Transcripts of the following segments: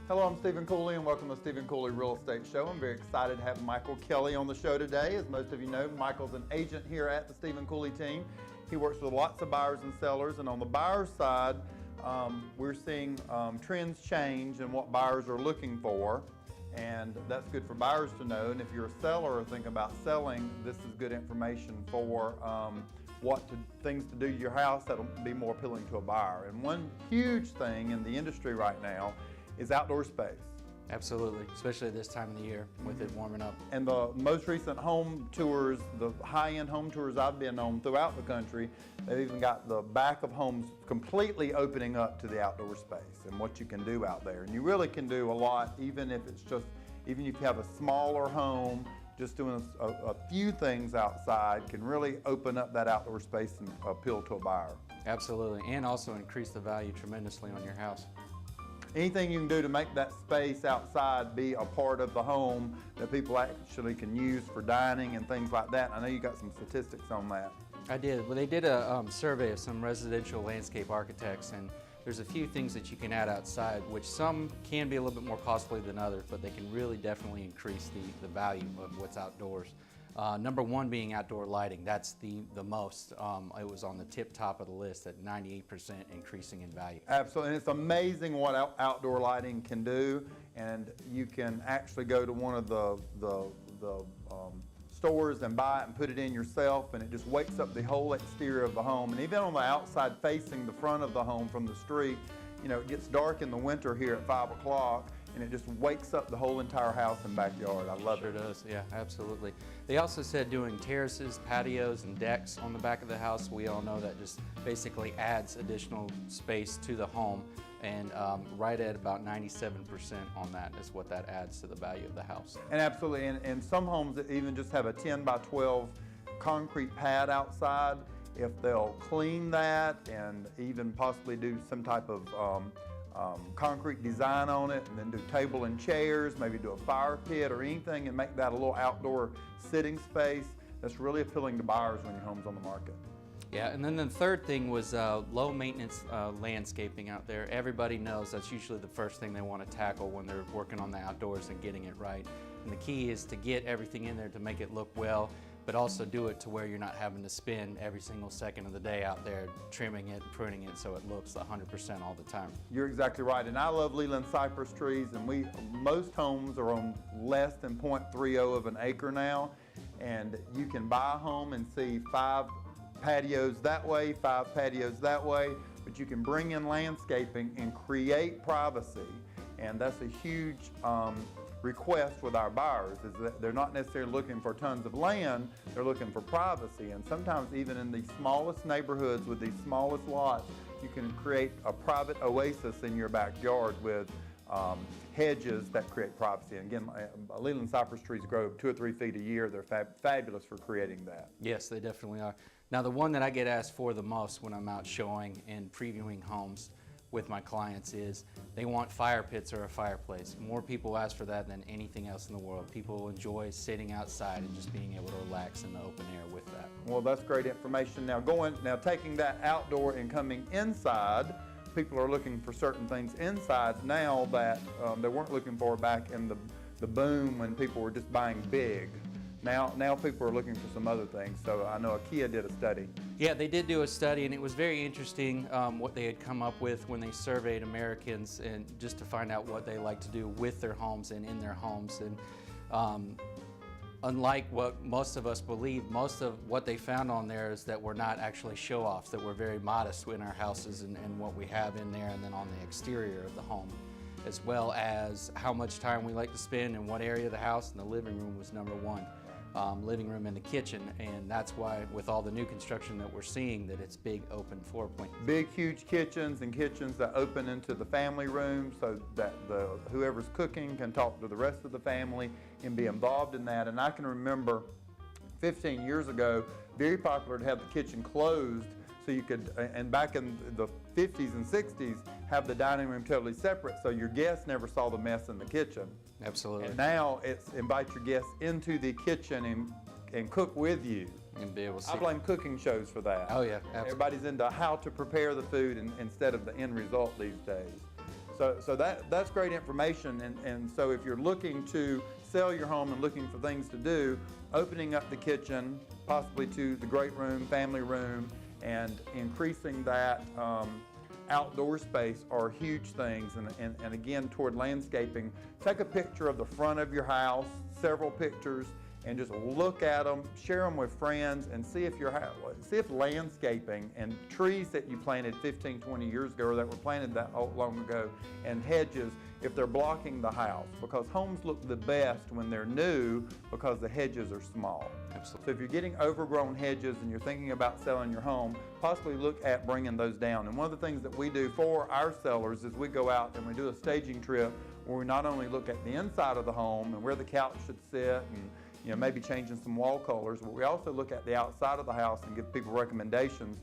Hello, I'm Stephen Cooley and welcome to the Stephen Cooley Real Estate Show. I'm very excited to have Michael Kelly on the show today. As most of you know, Michael's an agent here at the Stephen Cooley team. He works with lots of buyers and sellers, and on the buyer's side, we're seeing trends change in what buyers are looking for, and that's good for buyers to know. And if you're a seller or thinking about selling, this is good information for things to do to your house that'll be more appealing to a buyer. And one huge thing in the industry right now is outdoor space. Absolutely, especially this time of the year with it warming up. And the most recent home tours, the high-end home tours I've been on throughout the country, they've even got the back of homes completely opening up to the outdoor space and what you can do out there. And you really can do a lot, even if you have a smaller home, just doing a few things outside can really open up that outdoor space and appeal to a buyer. Absolutely, and also increase the value tremendously on your house. Anything you can do to make that space outside be a part of the home that people actually can use for dining and things like that. I know you got some statistics on that. I did. Well, they did a survey of some residential landscape architects, and there's a few things that you can add outside, which some can be a little bit more costly than others, but they can really definitely increase the value of what's outdoors. Number one being outdoor lighting. That's the most. It was on the tip top of the list at 98% increasing in value. Absolutely, and it's amazing what outdoor lighting can do. And you can actually go to one of the stores and buy it and put it in yourself, and it just wakes up the whole exterior of the home. And even on the outside facing the front of the home from the street, you know, it gets dark in the winter here at 5 o'clock. And it just wakes up the whole entire house and backyard. I love it. Sure does, yeah, absolutely. They also said doing terraces, patios, and decks on the back of the house. We all know that just basically adds additional space to the home, and right at about 97% on that is what that adds to the value of the house. And absolutely, and some homes that even just have a 10 by 12 concrete pad outside, if they'll clean that and even possibly do some type of concrete design on it, and then do table and chairs, maybe do a fire pit or anything, and make that a little outdoor sitting space, that's really appealing to buyers when your home's on the market. Yeah, and then the third thing was low maintenance landscaping out there. Everybody knows that's usually the first thing they want to tackle when they're working on the outdoors and getting it right. And the key is to get everything in there to make it look well, but also do it to where you're not having to spend every single second of the day out there trimming it, pruning it so it looks 100% all the time. You're exactly right, and I love Leland cypress trees, and most homes are on less than 0.30 of an acre now, and you can buy a home and see 5 patios that way, 5 patios that way, but you can bring in landscaping and create privacy, and that's a huge request with our buyers, is that they're not necessarily looking for tons of land, they're looking for privacy. And sometimes even in the smallest neighborhoods with these smallest lots, you can create a private oasis in your backyard with hedges that create privacy. And again, Leland cypress trees grow 2 or 3 feet a year. They're fabulous for creating that. Yes, they definitely are. Now, the one that I get asked for the most when I'm out showing and previewing homes with my clients is they want fire pits or a fireplace. More people ask for that than anything else in the world. People enjoy sitting outside and just being able to relax in the open air with that. Well, that's great information. Now taking that outdoor and coming inside, people are looking for certain things inside now that they weren't looking for back in the boom when people were just buying big. Now people are looking for some other things. So I know IKEA did a study. Yeah, they did do a study, and it was very interesting what they had come up with when they surveyed Americans, and just to find out what they like to do with their homes and in their homes. And unlike what most of us believe, most of what they found on there is that we're not actually show-offs, that we're very modest in our houses and what we have in there, and then on the exterior of the home, as well as how much time we like to spend in what area of the house, and the living room was number one. Living room and the kitchen, and that's why with all the new construction that we're seeing that it's big open floor plans. Big huge kitchens, and kitchens that open into the family room so that whoever's cooking can talk to the rest of the family and be involved in that. And I can remember 15 years ago, very popular to have the kitchen closed so you could, and back in the 50s and 60s, have the dining room totally separate so your guests never saw the mess in the kitchen. Absolutely. And now it's invite your guests into the kitchen and cook with you. And be able to see. I blame cooking shows for that. Oh yeah, absolutely. Everybody's into how to prepare the food instead of the end result these days. So that's great information, and so if you're looking to sell your home and looking for things to do, opening up the kitchen, possibly to the great room, family room, and increasing that outdoor space are huge things. And again, toward landscaping, take a picture of the front of your house, several pictures, and just look at them, share them with friends, and see if landscaping and trees that you planted 15, 20 years ago, or that were planted that long ago, and hedges, if they're blocking the house. Because homes look the best when they're new because the hedges are small. Absolutely. So if you're getting overgrown hedges and you're thinking about selling your home, possibly look at bringing those down. And one of the things that we do for our sellers is we go out and we do a staging trip where we not only look at the inside of the home and where the couch should sit, and maybe changing some wall colors, but we also look at the outside of the house and give people recommendations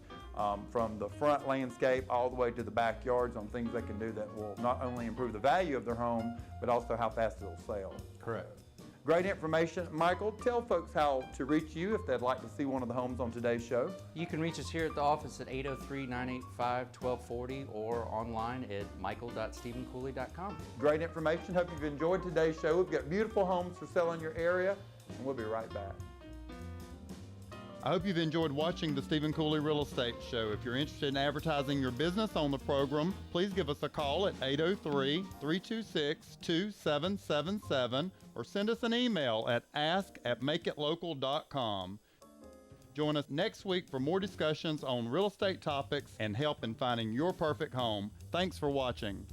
from the front landscape all the way to the backyards on things they can do that will not only improve the value of their home, but also how fast it'll sell. Correct. Great information. Michael, tell folks how to reach you if they'd like to see one of the homes on today's show. You can reach us here at the office at 803-985-1240 or online at michael.stephencooley.com. Great information. Hope you've enjoyed today's show. We've got beautiful homes for sale in your area, and we'll be right back. I hope you've enjoyed watching the Stephen Cooley Real Estate Show. If you're interested in advertising your business on the program, please give us a call at 803-326-2777 or send us an email at ask@makeitlocal.com. Join us next week for more discussions on real estate topics and help in finding your perfect home. Thanks for watching.